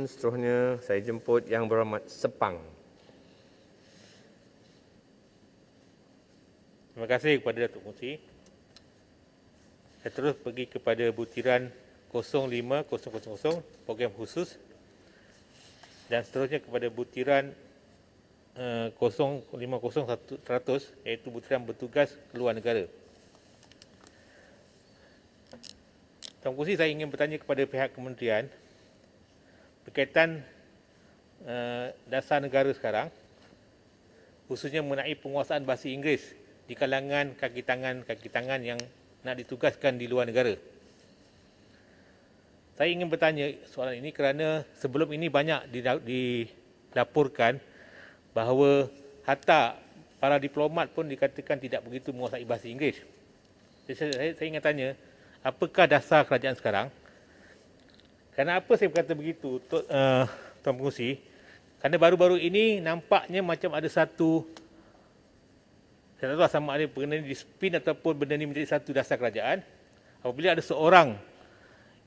seterusnya saya jemput Yang Berhormat Sepang. Terima kasih kepada Datuk Muhsin. Saya terus pergi kepada butiran 05000 program khusus dan seterusnya kepada butiran 050100 iaitu butiran bertugas keluar negara. Tuan Kerusi, saya ingin bertanya kepada pihak kementerian berkaitan dasar negara sekarang, khususnya mengenai penguasaan bahasa Inggeris di kalangan kaki tangan yang nak ditugaskan di luar negara. Saya ingin bertanya soalan ini kerana sebelum ini banyak dilaporkan bahawa hatta para diplomat pun dikatakan tidak begitu menguasai bahasa Inggeris. Jadi saya ingin tanya, apakah dasar kerajaan sekarang? Kenapa saya berkata begitu, Tuan Pengerusi? Kerana baru-baru ini nampaknya macam ada satu, saya tak tahu sama ada benda ini dispin ataupun benda ini menjadi satu dasar kerajaan. Apabila ada seorang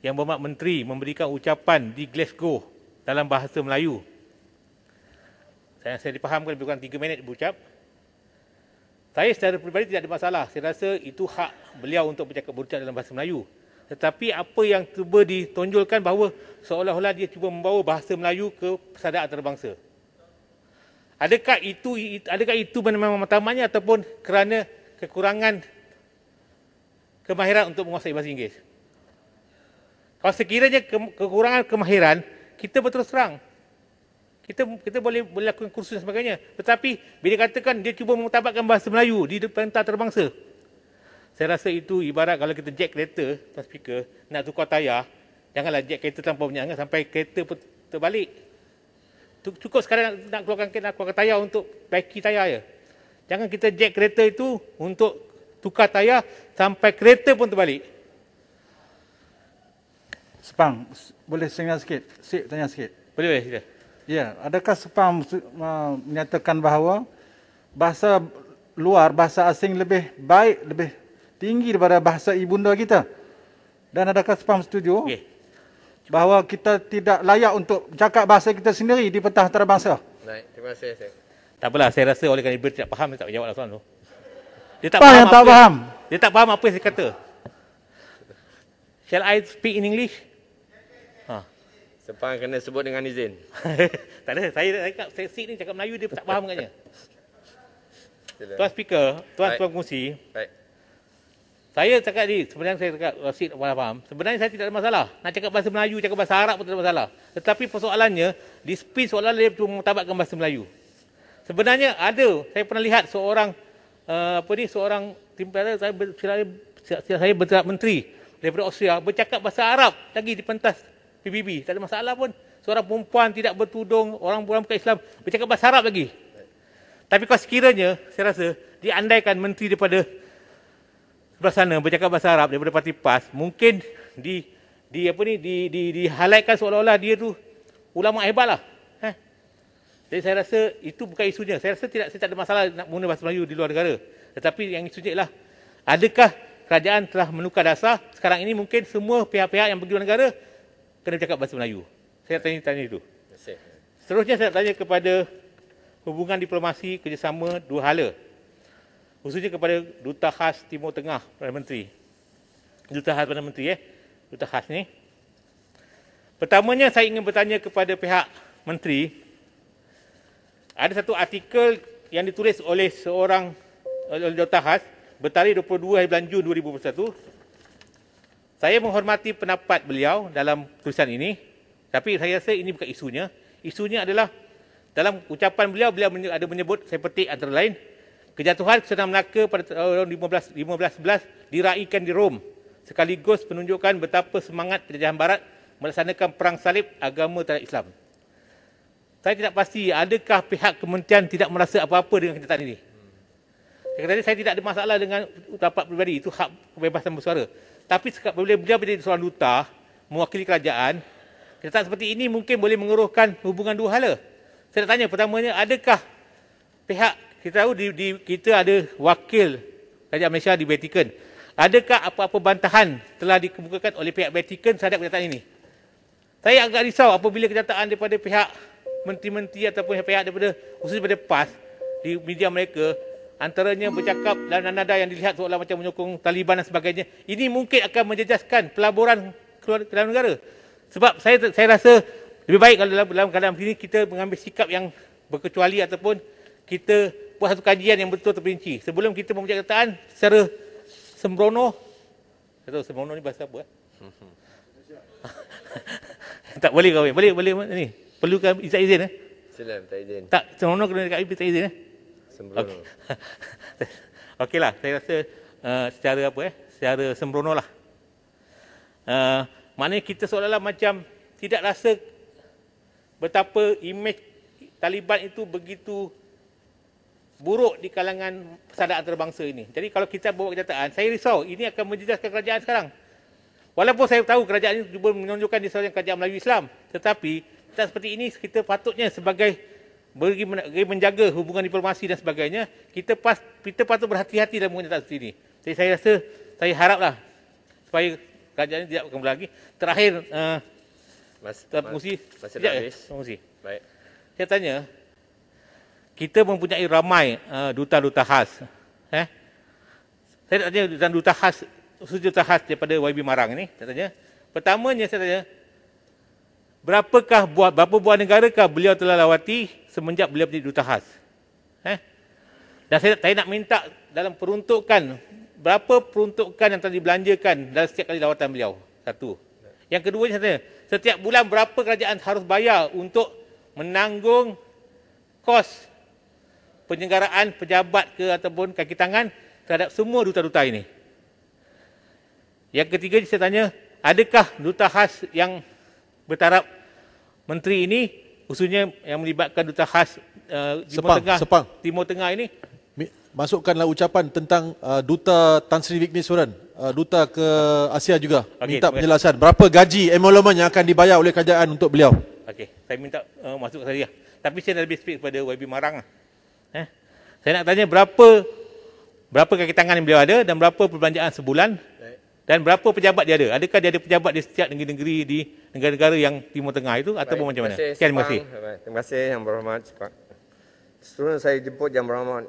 yang berhormat menteri memberikan ucapan di Glasgow dalam bahasa Melayu, saya difahamkan lebih kurang 3 minit berucap. Saya secara peribadi tidak ada masalah. Saya rasa itu hak beliau untuk berucap dalam bahasa Melayu. Tetapi apa yang cuba ditonjolkan bahawa seolah-olah dia cuba membawa bahasa Melayu ke persada antarabangsa. Adakah itu memang matlamatnya ataupun kerana kekurangan kemahiran untuk menguasai bahasa Inggeris? Kalau sekiranya kekurangan kemahiran, kita berterus terang. Kita boleh lakukan kursus dan sebagainya. Tetapi bila katakan dia cuba mengutabatkan bahasa Melayu di depan antarabangsa, saya rasa itu ibarat kalau kita jack kereta, Tuan Speaker, nak tukar tayar, janganlah jack kereta tanpa menyangat sampai kereta terbalik. Cukup sekarang nak keluarkan tayar untuk baiki tayar je. Jangan kita jack kereta itu untuk tukar tayar sampai kereta pun terbalik. Sepang, boleh tanya sikit? Boleh, sila. Ya, adakah Sepang menyatakan bahawa bahasa luar, bahasa asing lebih baik, lebih tinggi daripada bahasa ibunda kita? Dan adakah Sepang setuju bahawa kita tidak layak untuk cakap bahasa kita sendiri di pentas antarabangsa? Baik, terima kasih. Tak apalah, saya rasa oleh kerana Ibu tidak faham, saya tak jawab soalan tu. Dia tak faham Dia tak faham apa yang saya kata. Shall I speak in English? Sepang kena sebut dengan izin. Tak ada, saya sit ni cakap Melayu, dia tak faham katnya. Tuan Speaker, Tuan Pengerusi, saya cakap ni, sebenarnya saya cakap sit faham. Sebenarnya saya tidak ada masalah. Nak cakap bahasa Melayu, cakap bahasa Arab pun tak ada masalah. Tetapi persoalannya, di spin seolah-olah dia cuma mengutabatkan bahasa Melayu. Sebenarnya ada, saya pernah lihat seorang seorang timbalan saya berterap menteri daripada Austria bercakap bahasa Arab lagi di pentas PBB. Tak ada masalah pun. Seorang perempuan tidak bertudung, orang bukan Islam bercakap bahasa Arab lagi. Tapi kalau sekiranya, saya rasa diandaikan menteri daripada sebelah sana bercakap bahasa Arab daripada parti PAS, mungkin di-highlightkan seolah-olah dia tu ulama hebatlah. Jadi saya rasa itu bukan isunya. Saya rasa saya tak ada masalah nak menggunakan bahasa Melayu di luar negara. Tetapi yang isunya ialah, adakah kerajaan telah menukar dasar? Sekarang ini mungkin semua pihak-pihak yang pergi luar negara kena bercakap bahasa Melayu. Saya tanya itu. Seterusnya saya tanya kepada hubungan diplomasi kerjasama dua hala. Khususnya kepada Duta Khas Timur Tengah Perdana Menteri. Duta Khas Perdana Menteri Duta Khas ni. Pertamanya saya ingin bertanya kepada pihak menteri. Ada satu artikel yang ditulis oleh seorang Duta Khas bertarikh 22 hari bulan Jun 2021. Saya menghormati pendapat beliau dalam tulisan ini, tapi saya rasa ini bukan isunya. Isunya adalah dalam ucapan beliau ada menyebut, saya petik antara lain, kejatuhan Kesultanan Melaka pada tahun 1511 diraikan di Rom, sekaligus menunjukkan betapa semangat penjajahan Barat melaksanakan perang salib agama terhadap Islam. Saya tidak pasti adakah pihak kementerian tidak merasa apa-apa dengan kenyataan ini. Saya tidak ada masalah dengan pendapat pribadi, itu hak kebebasan bersuara. Tapi bila beliau menjadi seorang duta mewakili kerajaan, kenyataan seperti ini mungkin boleh mengeruhkan hubungan dua hala. Saya nak tanya pertamanya, adakah pihak, kita tahu kita ada wakil Kerajaan Malaysia di Vatican. Adakah apa-apa bantahan telah dikemukakan oleh pihak Vatican terhadap kenyataan ini? Saya agak risau apabila kenyataan daripada pihak menteri-menteri ataupun pihak daripada khususnya daripada PAS di media mereka, antaranya bercakap dalam nada yang dilihat seolah macam menyokong Taliban dan sebagainya. Ini mungkin akan menjejaskan pelaburan keluar ke dalam negara. Sebab saya rasa lebih baik kalau dalam keadaan begini kita mengambil sikap yang berkecuali ataupun kita buat satu kajian yang betul terperinci sebelum kita membuat kenyataan secara sembrono. Saya tahu sembrono ni bahasa apa? Tak boleh kau. Boleh ni. Perlukan izin Sila minta izin. Tak, sembrono kena dekat minta izin Sembrono. Okeylah, saya rasa secara secara sembrono lah. Maknanya kita seolah-olah macam tidak rasa betapa imej Taliban itu begitu buruk di kalangan persaudaraan antarabangsa ini. Jadi kalau kita bawa kenyataan, saya risau ini akan menjejaskan kerajaan sekarang. Walaupun saya tahu kerajaan ini cuba menunjukkan dia sebagai kerajaan Melayu Islam, tetapi kita seperti ini kita patutnya sebagai bagi menjaga hubungan diplomasi dan sebagainya, kita patut berhati-hati dalam mengenyataan seperti ini. Jadi saya rasa, saya haraplah supaya kerajaan ini tidak akan berlagi. Terakhir, Masih dah habis. Baik. Saya tanya, kita mempunyai ramai duta-duta khas. Saya nak tanya duta khas, khusus duta khas daripada YB Marang ini. Saya tanya, pertamanya saya tanya, berapa buah negarakah beliau telah lawati semenjak beliau menjadi duta khas? Dan saya nak minta dalam peruntukan, berapa peruntukan yang telah dibelanjakan dalam setiap kali lawatan beliau? Satu. Yang kedua, saya tanya, setiap bulan berapa kerajaan harus bayar untuk menanggung kos penyelenggaraan pejabat ke ataupun kaki tangan terhadap semua duta-duta ini? Yang ketiga, saya tanya, adakah duta khas yang bertaraf menteri ini, khususnya yang melibatkan duta khas Timur Tengah ini? Masukkanlah ucapan tentang Duta Tan Sri Vigneswaran, Duta ke Asia juga. Minta penjelasan berapa gaji emolumen yang akan dibayar oleh kerajaan untuk beliau. Okey, saya minta masuk saja. Tapi saya dah lebih speak kepada YB Marang. Saya nak tanya berapa kaki tangan yang beliau ada dan berapa perbelanjaan sebulan dan berapa pejabat dia ada? Adakah dia ada pejabat di setiap negeri-negeri di negara-negara yang Timur Tengah itu ataupun macam mana? Terima kasih. Terima kasih Yang Berhormat. Seterusnya saya jemput Yang Berhormat